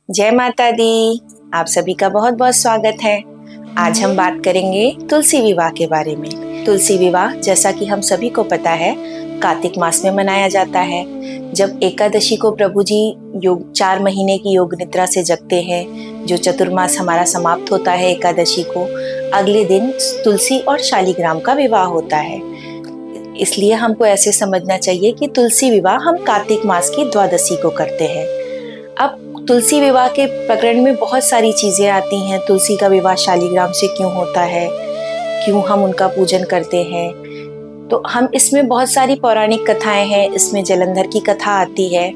जय माता दी। आप सभी का बहुत बहुत स्वागत है। आज हम बात करेंगे तुलसी विवाह के बारे में। तुलसी विवाह जैसा कि हम सभी को पता है कार्तिक मास में मनाया जाता है। जब एकादशी को प्रभु जी 4 महीने की योग निद्रा से जगते हैं, जो चतुर्मास हमारा समाप्त होता है एकादशी को, अगले दिन तुलसी और शालिग्राम का विवाह होता है। इसलिए हमको ऐसे समझना चाहिए कि तुलसी विवाह हम कार्तिक मास की द्वादशी को करते हैं। अब तुलसी विवाह के प्रकरण में बहुत सारी चीजें आती हैं। तुलसी का विवाह शालिग्राम से क्यों होता है, क्यों हम उनका पूजन करते हैं, तो हम इसमें बहुत सारी पौराणिक कथाएं हैं। इसमें जलंधर की कथा आती है।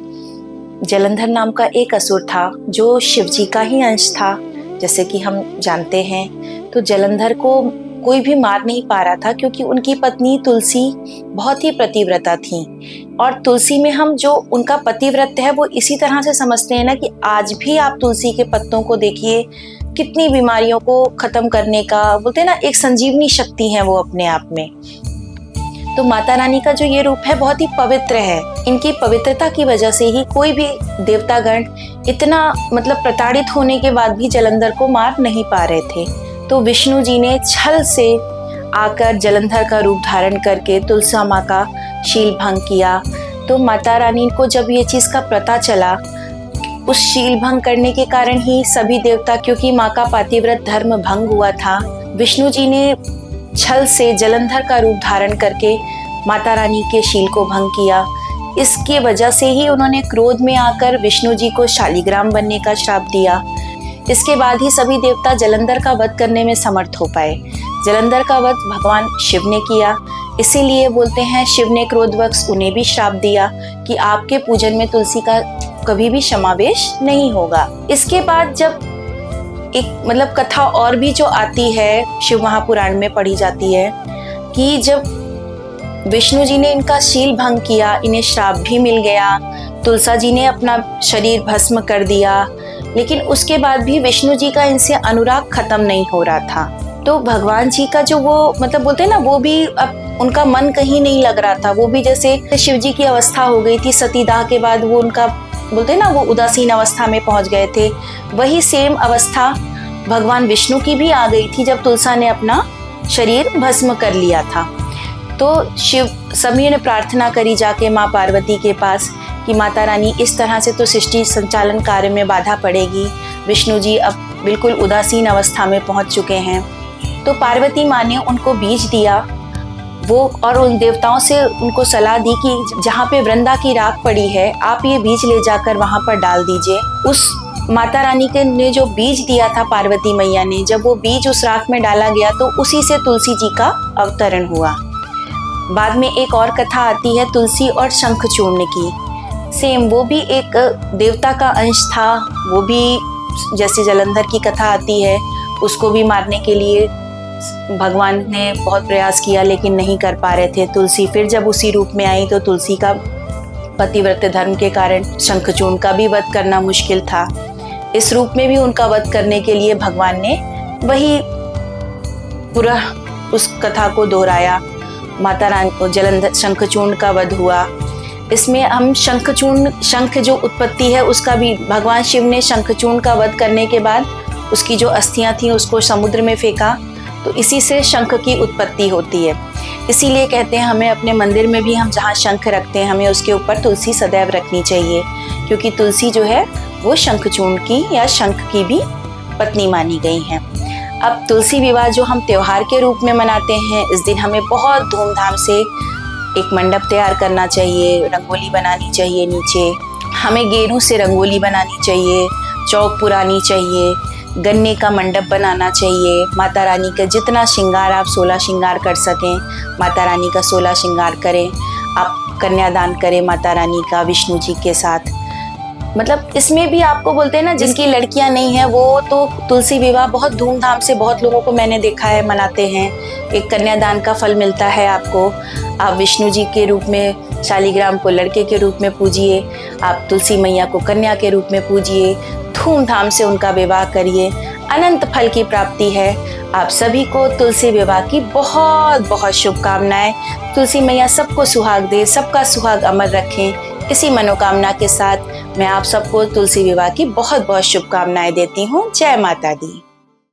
जलंधर नाम का एक असुर था जो शिव जी का ही अंश था, जैसे कि हम जानते हैं। तो जलंधर को कोई भी मार नहीं पा रहा था क्योंकि उनकी पत्नी तुलसी बहुत ही पतिव्रता थी। और तुलसी में हम जो उनका पतिव्रत है वो इसी तरह से समझते हैं ना कि आज भी आप तुलसी के पत्तों को देखिए, कितनी बीमारियों को खत्म करने का बोलते हैं ना, एक संजीवनी शक्ति है वो अपने आप में। तो माता रानी का जो ये रूप है बहुत ही पवित्र है। इनकी पवित्रता की वजह से ही कोई भी देवतागण इतना प्रताड़ित होने के बाद भी जलंधर को मार नहीं पा रहे थे। तो विष्णु जी ने छल से आकर जलंधर का रूप धारण करके तुलसा माँ का शील भंग किया। तो माता रानी को जब ये चीज का पता चला, उस शील भंग करने के कारण ही सभी देवता, क्योंकि माँ का पातिव्रत धर्म भंग हुआ था, विष्णु जी ने छल से जलंधर का रूप धारण करके माता रानी के शील को भंग किया। इसकी वजह से ही उन्होंने क्रोध में आकर विष्णु जी को शालिग्राम बनने का श्राप दिया। इसके बाद ही सभी देवता जलंधर का वध करने में समर्थ हो पाए। जलंधर का वध भगवान शिव ने किया, इसीलिए बोलते हैं शिव ने क्रोधवश उन्हें भी श्राप दिया कि आपके पूजन में तुलसी का कभी भी समावेश नहीं होगा। इसके बाद जब एक कथा और भी जो आती है, शिव महापुराण में पढ़ी जाती है कि जब विष्णु जी ने इनका शील भंग किया, इन्हें श्राप भी मिल गया, तुलसा जी ने अपना शरीर भस्म कर दिया, लेकिन उसके बाद भी विष्णु जी का इनसे अनुराग खत्म नहीं हो रहा था। तो भगवान जी का जो वो बोलते हैं ना, वो भी अब उनका मन कहीं नहीं लग रहा था। वो भी जैसे शिव जी की अवस्था हो गई थी सतीदाह के बाद, वो उनका बोलते हैं ना, वो उदासीन अवस्था में पहुंच गए थे। वही सेम अवस्था भगवान विष्णु की भी आ गई थी जब तुलसा ने अपना शरीर भस्म कर लिया था। तो शिव सभी ने प्रार्थना करी जाके माँ पार्वती के पास कि माता रानी, इस तरह से तो सृष्टि संचालन कार्य में बाधा पड़ेगी। विष्णु जी अब बिल्कुल उदासीन अवस्था में पहुंच चुके हैं। तो पार्वती माँ ने उनको बीज दिया वो, और उन देवताओं से उनको सलाह दी कि जहाँ पे वृंदा की राख पड़ी है, आप ये बीज ले जाकर वहाँ पर डाल दीजिए। उस माता रानी के ने जो बीज दिया था पार्वती मैया ने, जब वो बीज उस राख में डाला गया तो उसी से तुलसी जी का अवतरण हुआ। बाद में एक और कथा आती है तुलसी और शंखचूर्ण की। सेम वो भी एक देवता का अंश था। वो भी जैसे जलंधर की कथा आती है, उसको भी मारने के लिए भगवान ने बहुत प्रयास किया लेकिन नहीं कर पा रहे थे। तुलसी फिर जब उसी रूप में आई तो तुलसी का पतिव्रत धर्म के कारण शंखचूर्ण का भी वध करना मुश्किल था। इस रूप में भी उनका वध करने के लिए भगवान ने वही पूरा उस कथा को दोहराया। माता रानी को जलंधर शंखचूर्ण का वध हुआ। इसमें हम शंख जो उत्पत्ति है उसका भी भगवान शिव ने शंखचूर्ण का वध करने के बाद उसकी जो अस्थियां थी उसको समुद्र में फेंका, तो इसी से शंख की उत्पत्ति होती है। इसीलिए कहते हैं हमें अपने मंदिर में भी हम जहाँ शंख रखते हैं, हमें उसके ऊपर तुलसी सदैव रखनी चाहिए, क्योंकि तुलसी जो है वो शंखचूर्ण की या शंख की भी पत्नी मानी गई है। अब तुलसी विवाह जो हम त्योहार के रूप में मनाते हैं, इस दिन हमें बहुत धूमधाम से एक मंडप तैयार करना चाहिए, रंगोली बनानी चाहिए। नीचे हमें गेरू से रंगोली बनानी चाहिए, चौक पुरानी चाहिए, गन्ने का मंडप बनाना चाहिए। माता रानी का जितना श्रृंगार आप 16 श्रृंगार कर सकें, माता रानी का 16 श्रृंगार करें। आप कन्यादान करें माता रानी का विष्णु जी के साथ। इसमें भी आपको बोलते हैं ना, जिनकी लड़कियां नहीं है वो तो तुलसी विवाह बहुत धूमधाम से, बहुत लोगों को मैंने देखा है, मनाते हैं। एक कन्यादान का फल मिलता है आपको। आप विष्णु जी के रूप में शालिग्राम को लड़के के रूप में पूजिए, आप तुलसी मैया को कन्या के रूप में पूजिए, धूमधाम से उनका विवाह करिए, अनंत फल की प्राप्ति है। आप सभी को तुलसी विवाह की बहुत बहुत शुभकामनाएं। तुलसी मैया सबको सुहाग दे, सबका सुहाग अमर रखें। इसी मनोकामना के साथ मैं आप सबको तुलसी विवाह की बहुत बहुत शुभकामनाएं देती हूँ। जय माता दी।